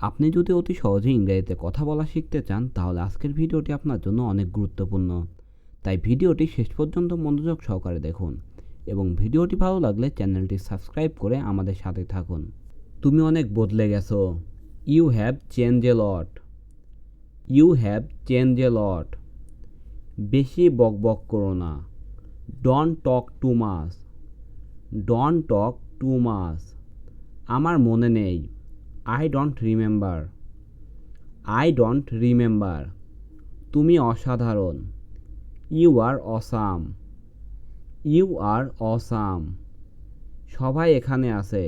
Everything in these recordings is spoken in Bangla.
আপনি যদি অতি সহজে ইংরেজিতে কথা বলা শিখতে চান তাহলে আজকের ভিডিওটি আপনার জন্য অনেক গুরুত্বপূর্ণ। তাই ভিডিওটি শেষ পর্যন্ত মনোযোগ সহকারে দেখুন এবং ভিডিওটি ভালো লাগলে চ্যানেলটি সাবস্ক্রাইব করে আমাদের সাথে থাকুন। তুমি অনেক বদলে গেছো। You have change a lot. You have change a lot. বেশি বকবক করো না। Don't talk too much. Don't talk too much. আমার মনে নেই। I don't remember. I don't remember. তুমি অসাধারণ। You are awesome. You are awesome. সবাই এখানে আছে।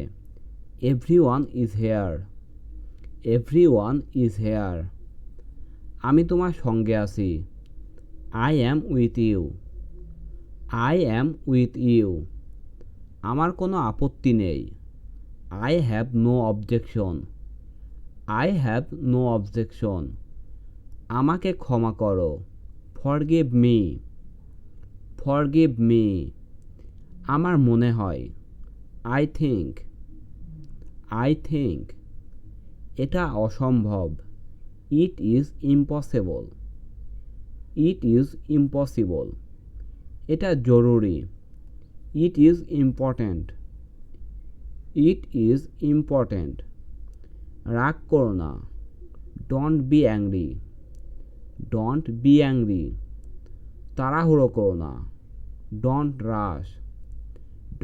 Everyone is here. Everyone is here. আমি তোমার সঙ্গে আছি। I am with you. I am with you. আমার কোনো আপত্তি নেই। I have no objection. I have no objection. আমাকে ক্ষমা করো। Forgive me. Forgive me. আমার মনে হয়। I think. I think. এটা অসম্ভব। It is impossible. It is impossible. এটা জরুরি। It is important. It is important. রাগ করো না। Don't be angry. Don't be angry. তাড়াহুড়ো করো না। Don't rush.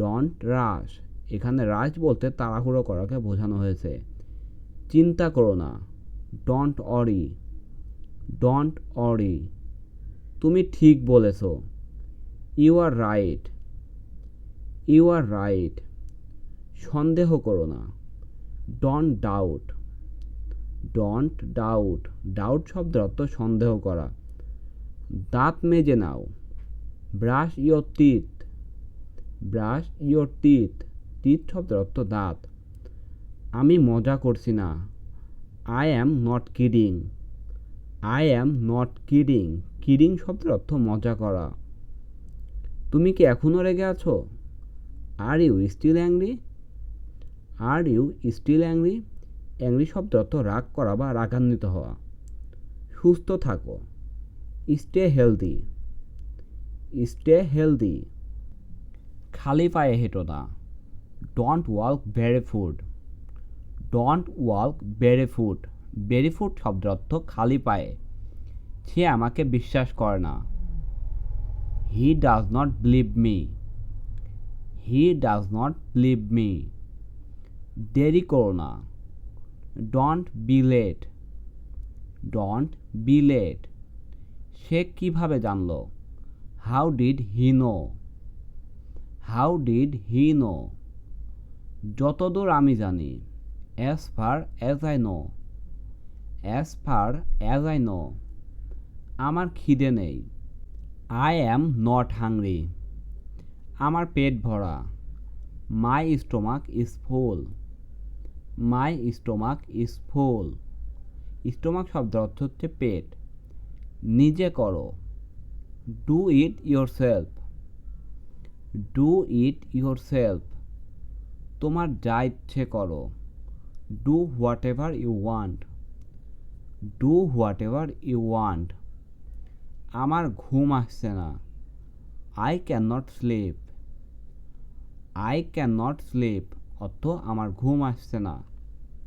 Don't rush. এখানে রাশ বলতে তাড়াহুড়ো করাকে বোঝানো হয়েছে। চিন্তা করো না। Don't worry. Don't worry. তুমি ঠিক বলেছো। You are right. You are right. সন্দেহ করো না। Don't doubt. Don't doubt. Doubt শব্দের অর্থ সন্দেহ করা। দাঁত মেজে নাও। Brush your teeth. Brush your teeth. Teeth শব্দের অর্থ দাঁত। আমি মজা করছি না। I am not kidding. I am not kidding. Kidding শব্দের অর্থ মজা করা। তুমি কি এখনো রেগে আছো? Are you still angry? Are you still angry? Angry শব্দের অর্থ রাগ করা বা রাগান্বিত হওয়া। সুস্থ থাকো। Stay healthy. Stay healthy. খালি পায়ে হেঁটো না। Don't walk barefoot. Don't walk barefoot. Barefoot শব্দের অর্থ খালি পায়ে। সে আমাকে বিশ্বাস করে না। He does not believe me. He does not believe me. দেরি করো না। Don't be late. Don't be late. সে কিভাবে জানলো? How did he know? How did he know? যতদূর আমি জানি। As far as I know. As far as I know. আমার খিদে নেই। I am not hungry. আমার পেট ভরা। My stomach is full. My stomach is full. Stomach শব্দের অর্থ হচ্ছে পেট। নিজে করো। Do it yourself. Do it yourself. তোমার যা ইচ্ছে করো। Do whatever you want. Do whatever you want. আমার ঘুম আসছে না। I cannot sleep. I cannot sleep অর্থ আমার ঘুম আসছে না।